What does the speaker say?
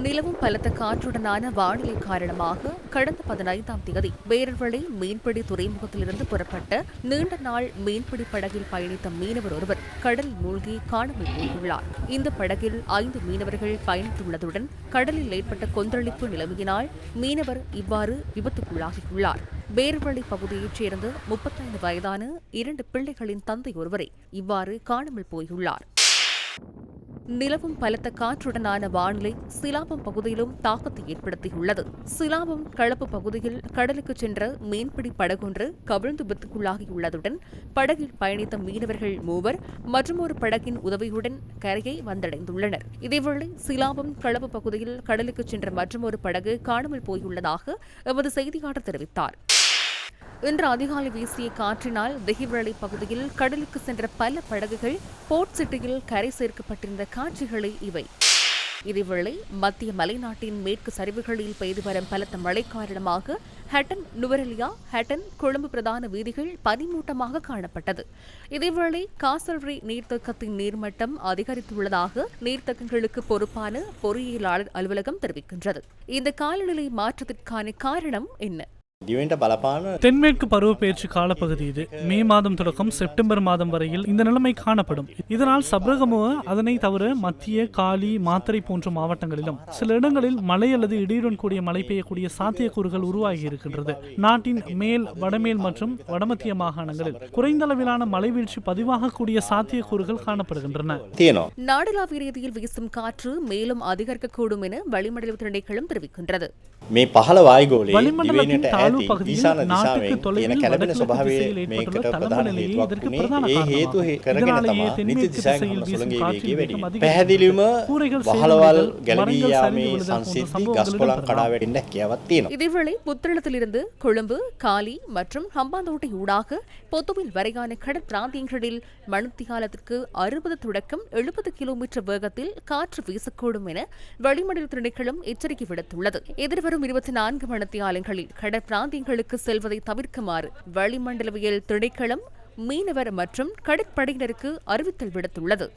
நிலவும் பலத்த காற்றுடனான வானிலை காரணமாக கடந்த 15ஆம் தேதி பேரர்வளை மீன்பிடி துறைமுகத்திலிருந்து புறப்பட்ட நீண்ட நாள் மீன்பிடி படகில் பயணித்த மீனவர் ஒருவர் கடலில் மூழ்கி காணாமல் போயுள்ளார். இந்த படகில் 5 மீனவர்கள் பயணித்துள்ளதுடன் கடலில் ஏற்பட்ட கொந்தளிப்பு நிலைமையினால் மீனவர் இவ்வாறு விபத்துக்குள்ளாகியுள்ளார். பேரர்வளை பகுதியைச் சேர்ந்த 35 வயதான 2 பிள்ளைகளின் தந்தை ஒருவரை இவ்வாறு காணாமல் போயுள்ளார். நிலவும் பலத்த காற்றுடனான வானிலை சிலாபம் பகுதியிலும் தாக்கத்தை ஏற்படுத்தியுள்ளது. சிலாபம் களப்பு பகுதியில் கடலுக்கு சென்ற மீன்பிடி படகொன்று கவிழ்ந்து விபத்துக்குள்ளாகியுள்ளதுடன் படகில் பயணித்த மீனவர்கள் 3 மற்றொரு படகின் உதவியுடன் கரையை வந்தடைந்துள்ளனர். இதேவேளை சிலாபம் களப்பு பகுதியில் கடலுக்கு சென்ற மற்றொரு படகு காணாமல் போயுள்ளதாக எமது செய்தியாளர் தெரிவித்தார். இன்று அதிகாலை வீசிய காற்றினால் தெஹிவளை பகுதியில் கடலுக்கு சென்ற பல படகுகள் போர்ட் சிட்டியில் கரை சேர்க்கப்பட்டிருந்த காட்சிகளே இவை. இதேவேளை மத்திய மலைநாட்டின் மேற்கு சரிவுகளில் பெய்து வரும் பலத்த மழை காரணமாக ஹட்டன், நுவரெலியா, ஹட்டன், கொழும்பு பிரதான வீதிகள் பனிமூட்டமாக காணப்பட்டது. இதேவேளை காசல்ரி நீர்த்தேக்கத்தின் நீர்மட்டம் அதிகரித்துள்ளதாக நீர்த்தேக்கங்களுக்கு பொறுப்பான பொறியியலாளர் அலுவலகம் தெரிவிக்கின்றது. இந்த காலநிலை மாற்றத்திற்கான காரணம் என்ன? தென்மேற்கு பருவப்பெயர்ச்சி காலப்பகுதி இது. மே மாதம் தொடக்கம் செப்டம்பர் மாதம் வரையில் இந்த நிலைமை காணப்படும். இதனால் சப்ரகமுவ அதனை தவிர மத்திய, காலி, மாத்தறை போன்ற மாவட்டங்களிலும் சில இடங்களில் மழை அல்லது இடியுடன் கூடிய மழை பெய்யக்கூடிய சாத்தியக்கூறுகள் உருவாகி இருக்கின்றது. நாட்டின் மேல், வடமேல் மற்றும் வடமத்திய மாகாணங்களில் குறைந்த அளவிலான மழை வீழ்ச்சி பதிவாகக்கூடிய சாத்தியக்கூறுகள் காணப்படுகின்றன. நாடளாவிய ரீதியில் வீசும் காற்று மேலும் அதிகரிக்கக்கூடும் என வளிமண்டல திணைக்களம் தெரிவிக்கின்றது. வளிமண்டலத்தின் தாழ்வு பகுதியில் நாட்டுக்கு தொலைவில் வடக்கு திசையில் ஏற்பட்டுள்ள தளர்வு நிலையே இதற்கு பிரதான காரணமாகும். இதனாலேயே தென்மேற்கு திசையில் வீசும் காற்றின் வேகம் அதிகரிக்கிறது. கூரைகள் சேதமடைதல், மரங்கள் சரிந்து விழுதல் போன்ற சம்பவங்கள். இதேவேளை புத்தளத்திலிருந்து கொழும்பு, காலி மற்றும் ஹம்பாந்தோட்டை ஊடாக பொத்துவில் வரையான கடற் பிராந்தியங்களில் மணித்தியாலத்திற்கு 60 தொடக்கம் 70 கிலோமீட்டர் வேகத்தில் காற்று வீசக்கூடும் என வளிமண்டல திணைக்களம் எச்சரிக்கை விடுத்துள்ளது. எதிர்வரும் 24 மணித்தியாலங்களில் கடற்பிராந்தியங்களுக்கு செல்வதை தவிர்க்குமாறு வளிமண்டலவியல் திணைக்களம் மீனவர் மற்றும் கடற்படையினருக்கு அறிவித்தல் விடுத்துள்ளது.